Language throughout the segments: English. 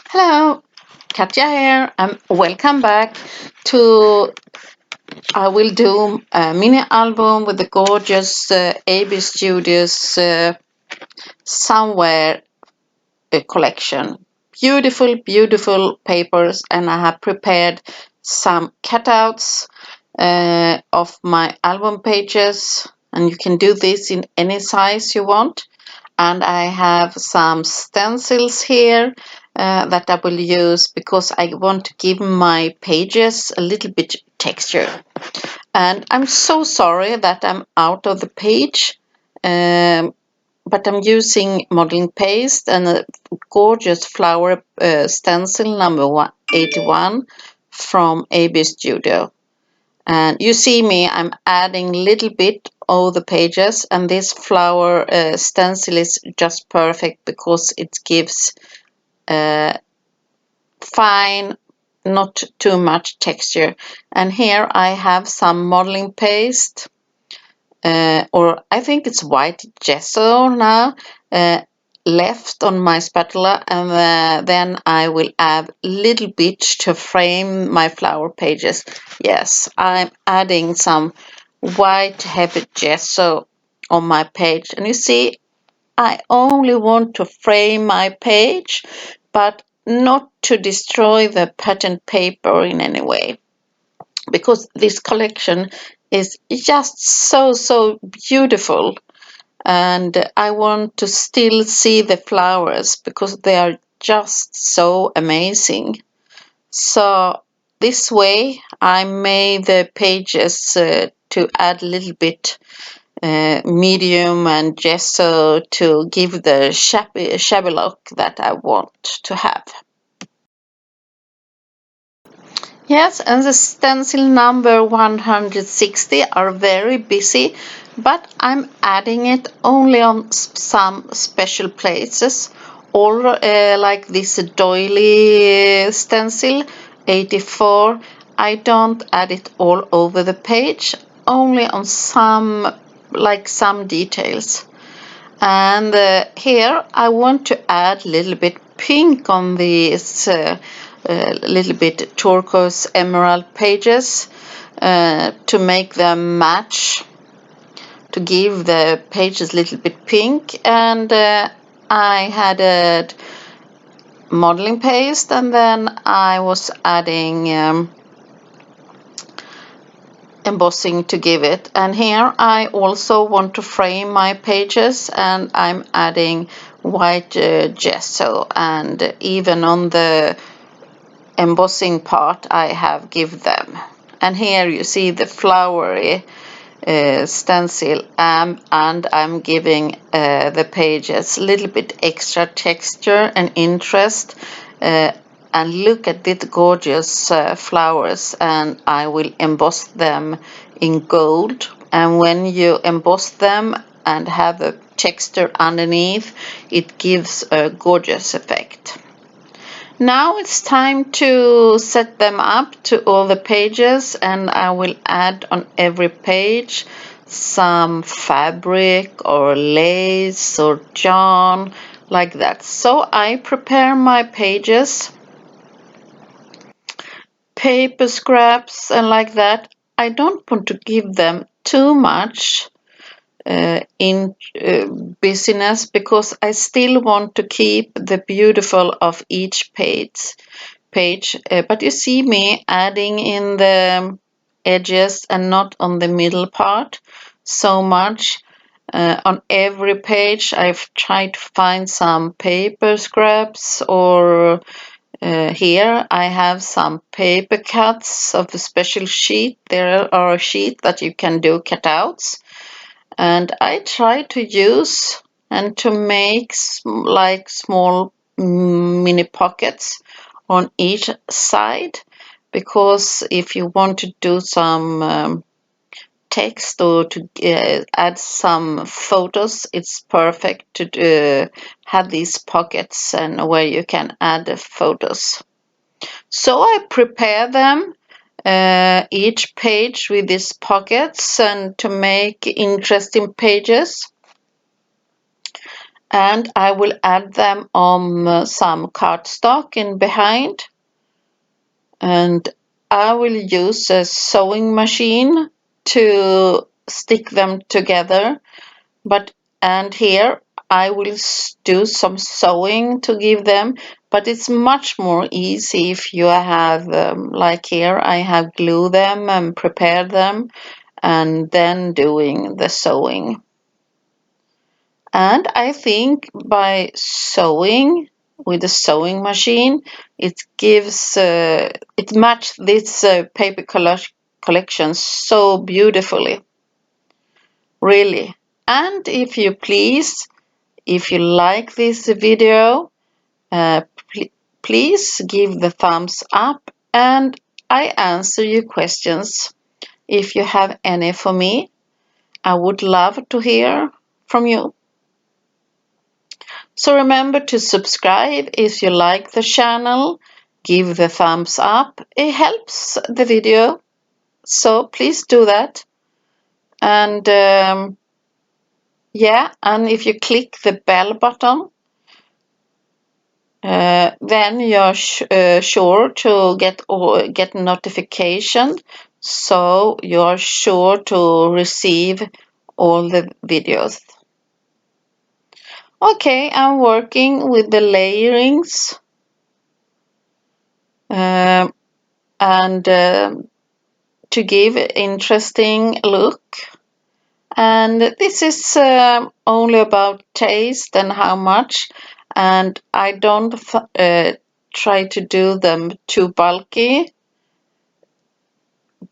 Hello, Katja here, and welcome back to. I will do a mini album with the gorgeous AB Studios Somewhere collection. Beautiful, beautiful papers, and I have prepared some cutouts of my album pages, and you can do this in any size you want. And I have some stencils here that I will use because I want to give my pages a little bit texture. And I'm so sorry that I'm out of the page, but I'm using modeling paste and a gorgeous flower stencil number 81 from AB Studio. And you see me, I'm adding a little bit of the pages, and this flower stencil is just perfect because it gives fine, not too much texture. And here I have some modeling paste, or I think it's white gesso now, left on my spatula, and then I will add a little bit to frame my flower pages. Yes, I'm adding some white heavy gesso on my page, and you see I only want to frame my page, but not to destroy the pattern paper in any way, because this collection is just so beautiful, and I want to still see the flowers because they are just so amazing. So this way I made the pages to add a little bit medium and gesso to give the shabby look that I want to have. Yes, and the stencil number 160 are very busy, but I'm adding it only on some special places, or like this doily stencil 84. I don't add it all over the page, only on some, like some details. And here I want to add a little bit pink on these little bit turquoise emerald pages to make them match, to give the pages a little bit pink. And I had a modeling paste, and then I was adding embossing to give it. And here I also want to frame my pages, and I'm adding white gesso, and even on the embossing part I have give them. And here you see the flowery stencil, and I'm giving the pages a little bit extra texture and interest. And look at these gorgeous flowers, and I will emboss them in gold. And when you emboss them and have a texture underneath, it gives a gorgeous effect. Now it's time to set them up to all the pages, and I will add on every page some fabric or lace or yarn, like that. So I prepare my pages, paper scraps, and like that. I don't want to give them too much in busyness, because I still want to keep the beautiful of each page. But you see me adding in the edges and not on the middle part so much. On every page I've tried to find some paper scraps, or here I have some paper cuts of a special sheet. There are a sheet that you can do cutouts, and I try to use and to make like small mini pockets on each side, because if you want to do some text or to add some photos, it's perfect to have these pockets and where you can add the photos. So I prepare them, each page with these pockets, and to make interesting pages. and I will add them on some cardstock in behind, and I will use a sewing machine to stick them together. And here I will do some sewing to give them, but it's much more easy if you have, like here, I have glue them and prepare them and then doing the sewing. And I think by sewing with the sewing machine, it gives, it matches this paper collection so beautifully, really. And if you please, if you like this video, please give the thumbs up and I answer your questions. If you have any for me, I would love to hear from you. So remember to subscribe if you like the channel, give the thumbs up, it helps the video, so please do that. And yeah, and if you click the bell button, then you're sure to get notification, so you're sure to receive all the videos. Okay, I'm working with the layerings, and to give interesting look. And this is only about taste and how much, and I don't try to do them too bulky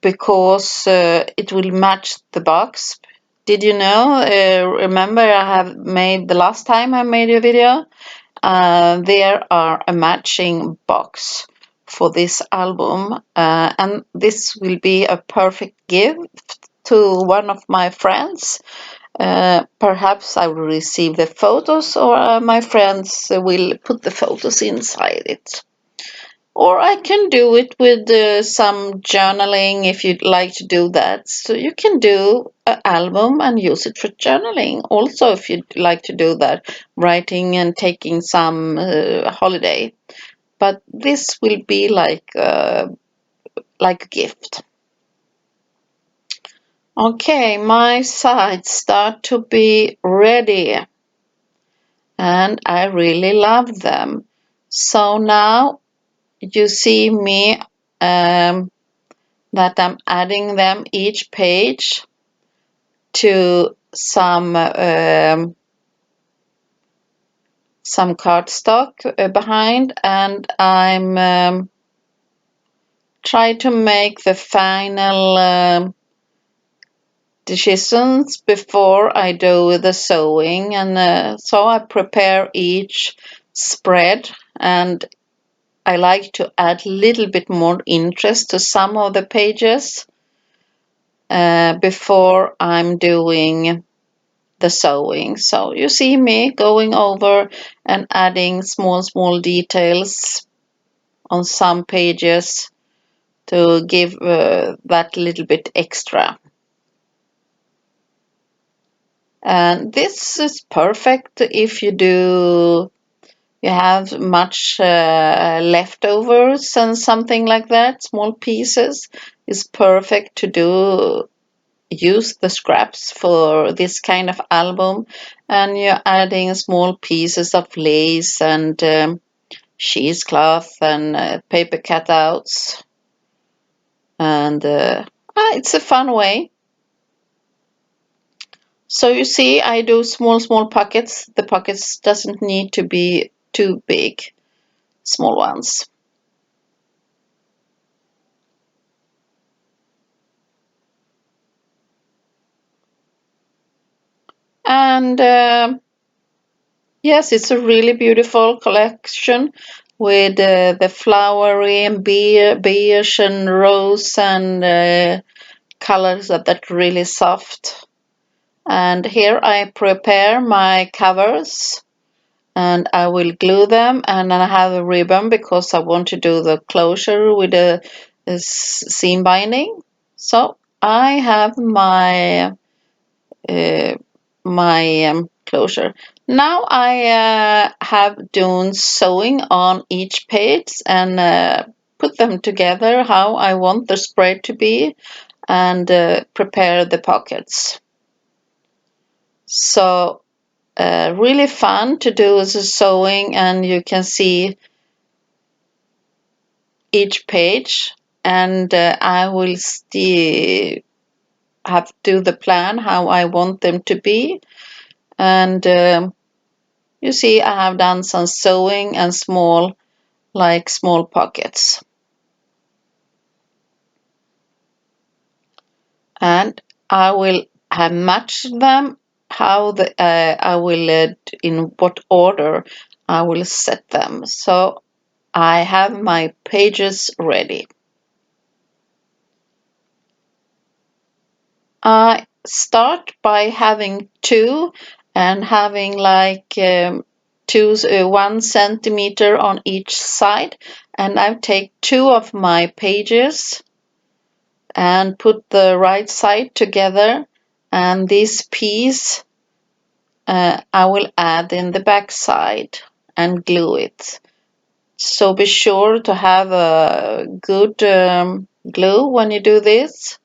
because it will match the box. Did you know? Remember, I have made the last time I made a video. There are a matching box for this album, and this will be a perfect gift to one of my friends. Perhaps I will receive the photos, or my friends will put the photos inside it. Or I can do it with some journaling if you'd like to do that. So you can do an album and use it for journaling. Also, if you'd like to do that, writing and taking some holiday. But this will be like a gift. Okay, my sides start to be ready, and I really love them. So now you see me that I'm adding them each page to some cardstock behind, and I'm try to make the final decisions before I do the sewing, and so I prepare each spread, and I like to add a little bit more interest to some of the pages before I'm doing the sewing. So you see me going over and adding small details on some pages to give that little bit extra. And this is perfect if you have much leftovers and something like that, small pieces. Is perfect to use the scraps for this kind of album, and you're adding small pieces of lace and cheesecloth and paper cutouts, and it's a fun way. So you see, I do small pockets. The pockets doesn't need to be too big, small ones. And yes, it's a really beautiful collection with the flowery and beige and rose and colors that really soft. And here I prepare my covers, and I will glue them, and then I have a ribbon because I want to do the closure with a seam binding. So I have my closure. Now I have done sewing on each page and put them together how I want the spread to be and prepare the pockets. So really fun to do the sewing, and you can see each page, and I will still have to do the plan how I want them to be. And you see I have done some sewing and small pockets, and I will have matched them how I will in what order I will set them. So I have my pages ready. I start by having two and having like 1 centimeter on each side, and I take two of my pages and put the right side together, and this piece I will add in the back side and glue it. So be sure to have a good glue when you do this.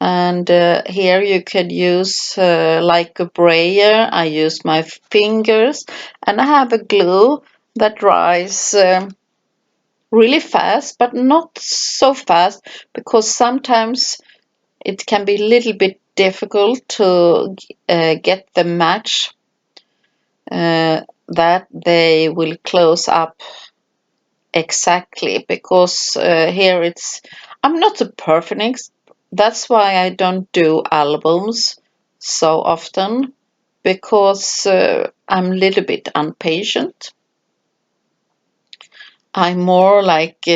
And here you could use like a brayer. I use my fingers, and I have a glue that dries really fast, but not so fast, because sometimes it can be a little bit difficult to get the match that they will close up exactly, because here I'm not a perfectionist. That's why I don't do albums so often, because I'm a little bit impatient. I'm more like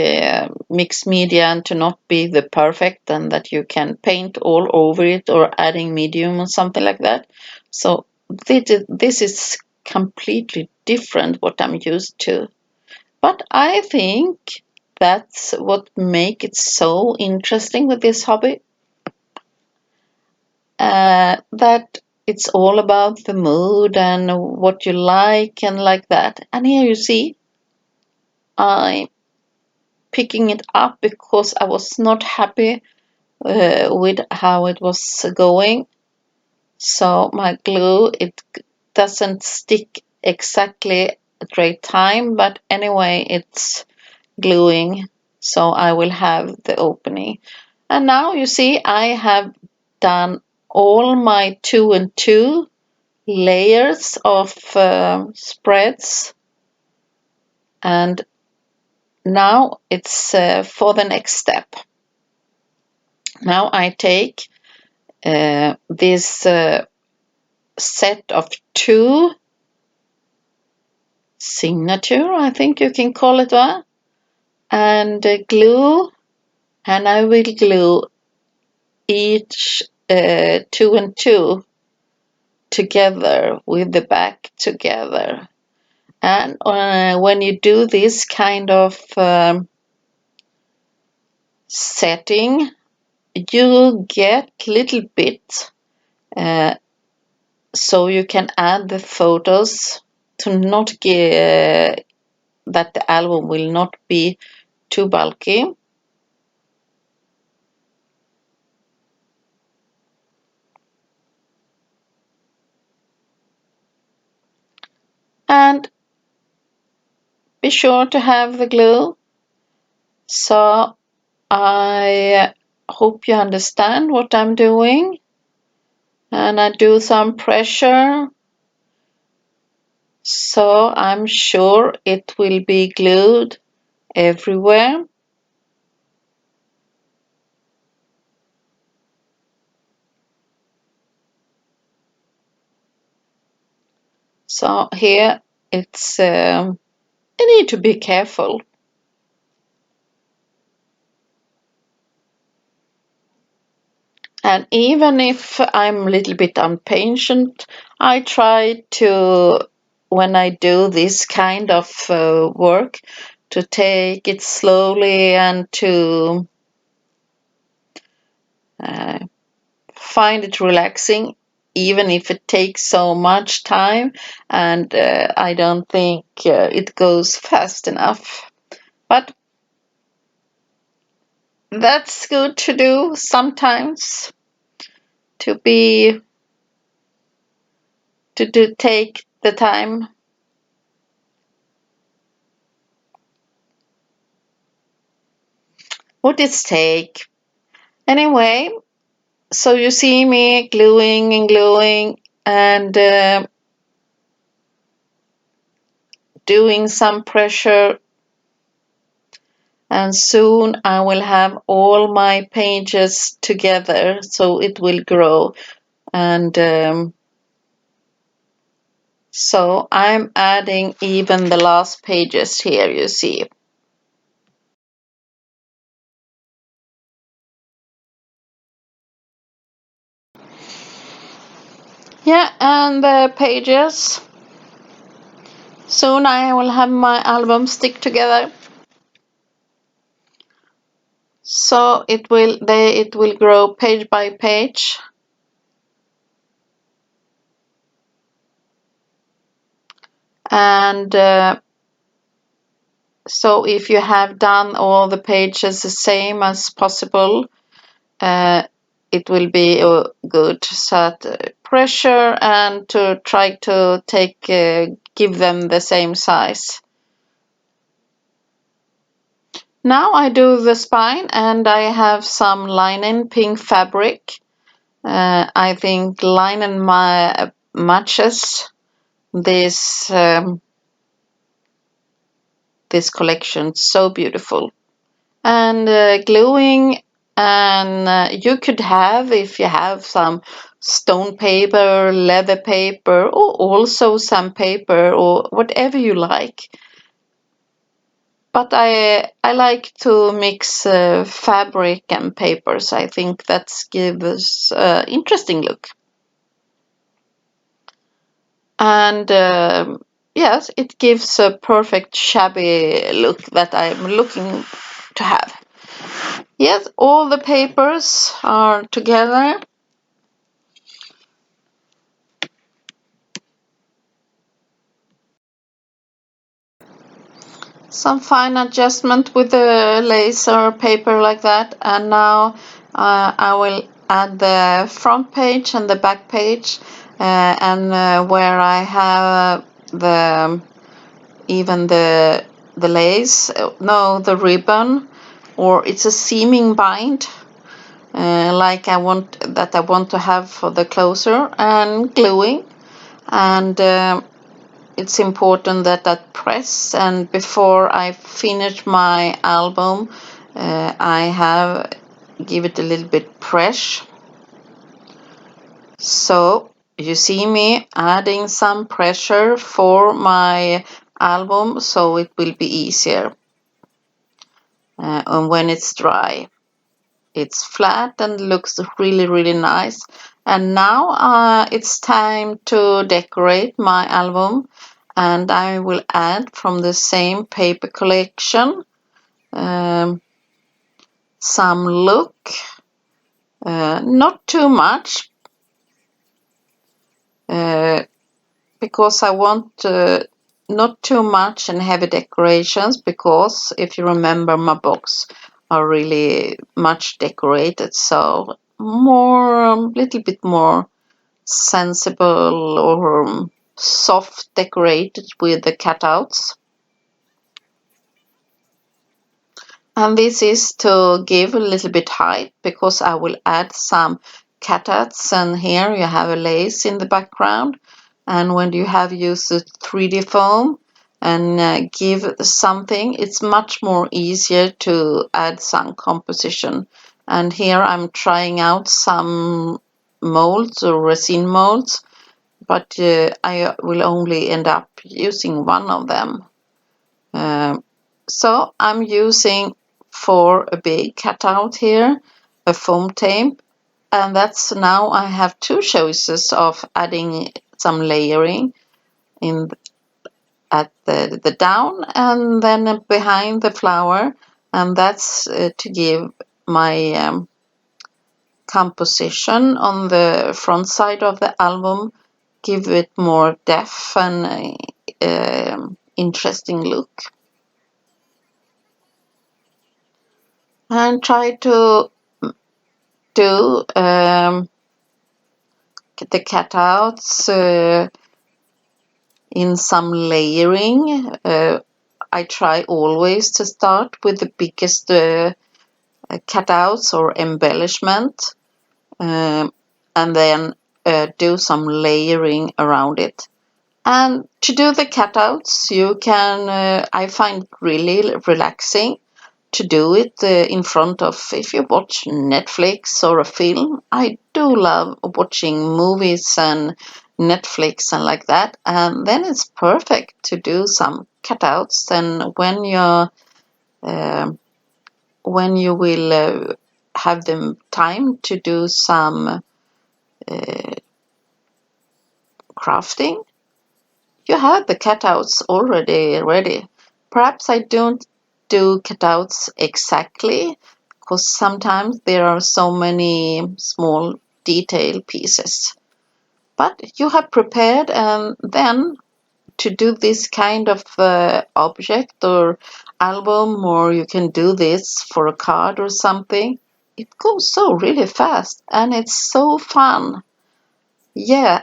mixed media, and to not be the perfect and that you can paint all over it or adding medium or something like that. So this is completely different what I'm used to. But I think that's what makes it so interesting with this hobby, that it's all about the mood and what you like and like that. And here you see, I'm picking it up because I was not happy with how it was going. So my glue, it doesn't stick exactly at the right time, but anyway, it's gluing, so I will have the opening. And now you see I have done all my 2 and 2 layers of spreads, and now it's for the next step. Now I take this set of 2 signature, I think you can call it that, and glue, and I will glue each 2 and 2 together with the back together. And when you do this kind of setting, you get little bit so you can add the photos to not get that the album will not be too bulky. And be sure to have the glue. So I hope you understand what I'm doing. And I do some pressure, so I'm sure it will be glued everywhere. So here it's you need to be careful. And even if I'm a little bit impatient, I try to, when I do this kind of work, to take it slowly and to find it relaxing, even if it takes so much time, and I don't think it goes fast enough. But that's good to do sometimes, to take the time. Would it take? Anyway, so you see me gluing and gluing and doing some pressure, and soon I will have all my pages together, so it will grow. And so I'm adding even the last pages here, you see. Yeah, and the pages. Soon I will have my album stick together. So it will grow page by page. And so if you have done all the pages the same as possible, it will be good. So pressure and to try to give them the same size. Now I do the spine, and I have some linen pink fabric. I think linen matches this this collection so beautiful. And gluing, and you could have, if you have some stone paper, leather paper, or also some paper or whatever you like. But I like to mix fabric and papers. I think that gives interesting look. And yes, it gives a perfect shabby look that I'm looking to have. Yes, all the papers are together. Some fine adjustment with the laser paper like that, and now I will add the front page and the back page, and where I have the lace, no, the ribbon, or it's a seaming bind, like I want to have for the closer, and gluing. And it's important that I press, and before I finish my album, I have give it a little bit press. So you see me adding some pressure for my album, so it will be easier. And when it's dry, it's flat and looks really nice. And now it's time to decorate my album, and I will add from the same paper collection some look, not too much, because I want not too much and heavy decorations, because if you remember, my box are really much decorated, so more, little bit more sensible or soft decorated with the cutouts. And this is to give a little bit height, because I will add some cutouts, and here you have a lace in the background. And when you have used the 3D foam and give something, it's much more easier to add some composition. And here I'm trying out some molds or resin molds, but I will only end up using one of them. So I'm using, for a big cutout here, a foam tape, and that's now I have two choices of adding some layering in at the down and then behind the flower, and that's to give my composition on the front side of the album give it more depth and interesting look. And try to do the cutouts in some layering. I try always to start with the biggest cutouts or embellishment, and then do some layering around it. And to do the cutouts, you can, I find really relaxing to do it in front of, if you watch Netflix or a film. I do love watching movies and Netflix and like that, and then it's perfect to do some cutouts. And when you will have the time to do some crafting, you have the cutouts already ready. Perhaps I don't do cutouts exactly, because sometimes there are so many small detail pieces. But you have prepared, and then to do this kind of object or album, or you can do this for a card or something, it goes so really fast and it's so fun. Yeah,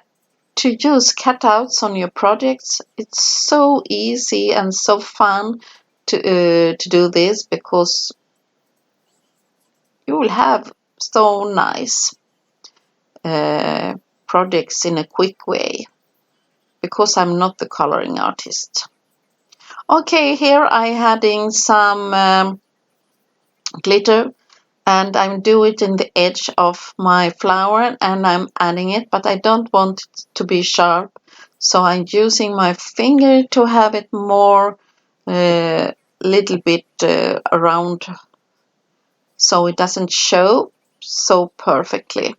to use cutouts on your projects, it's so easy and so fun to do this, because you will have so nice projects in a quick way, because I'm not the coloring artist. Okay, here I adding some glitter, and I'm doing it in the edge of my flower, and I'm adding it, but I don't want it to be sharp, so I'm using my finger to have it more little bit around, so it doesn't show so perfectly.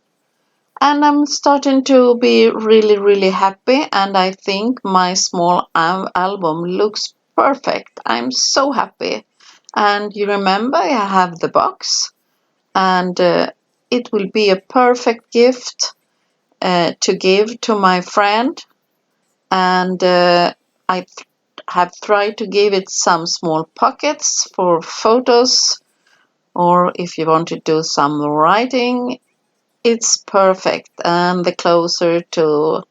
And I'm starting to be really happy, and I think my small album looks perfect. I'm so happy. And you remember I have the box, and it will be a perfect gift to give to my friend. And I have tried to give it some small pockets for photos, or if you want to do some writing, it's perfect. And the closer to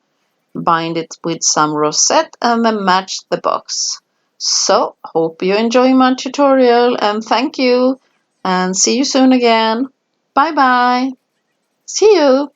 bind it with some rosette and then match the box. So hope you enjoy my tutorial, and thank you, and see you soon again. Bye bye. See you.